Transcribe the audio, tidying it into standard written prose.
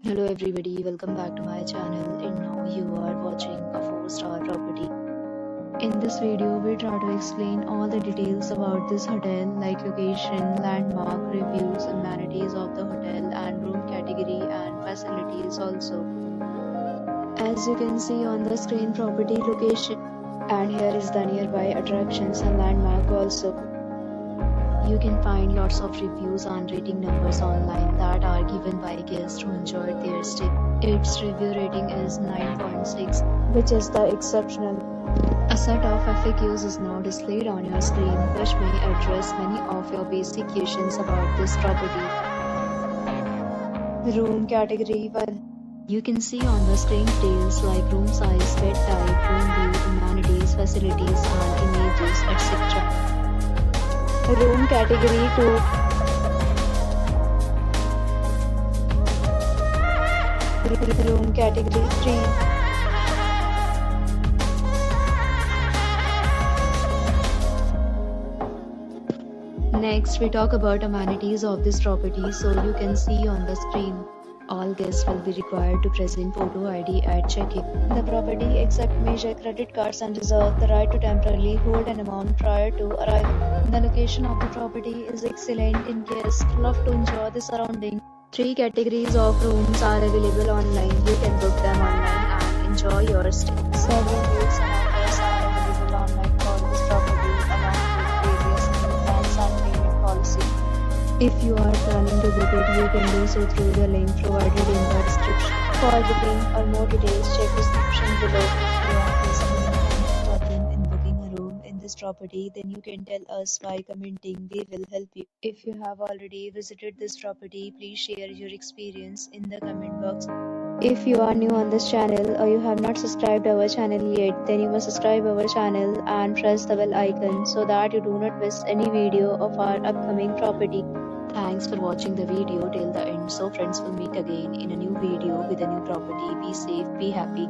Hello everybody, welcome back to my channel, and now you are watching a 4-star property. In this video, we try to explain all the details about this hotel like location, landmark, reviews, amenities of the hotel and room category and facilities also. As you can see on the screen, property location, and here is the nearby attractions and landmark also. You can find lots of reviews and rating numbers online that are given by guests who enjoyed their stay. Its review rating is 9.6, which is the exceptional. A set of FAQs is now displayed on your screen, which may address many of your basic questions about this property. Room category 1. You can see on the screen details like room size, bed type, room view, amenities, facilities, and images, etc. Room category 2. Room category 3. Next, we talk about amenities of this property. So you can see on the screen, all guests will be required to present photo ID at check-in. The property accepts major credit cards and reserves the right to temporarily hold an amount prior to arrival. The location of the property is excellent and guests love to enjoy the surroundings. 3 categories of rooms are available online. You can book them online and enjoy your stay. Several rates and offers are available online for this property along with various plans and payment policy. If you are planning to book it, you can do so through the link provided in the description. For booking or more details, check description below. If you are facing any problem in booking a room in this property, then you can tell us by commenting. We will help you. If you have already visited this property, please share your experience in the comment box. If you are new on this channel or you have not subscribed our channel yet, then you must subscribe our channel and press the bell icon so that you do not miss any video of our upcoming property. Thanks for watching the video till the end. So friends, will meet again in a new video with a new property. Be safe, be happy.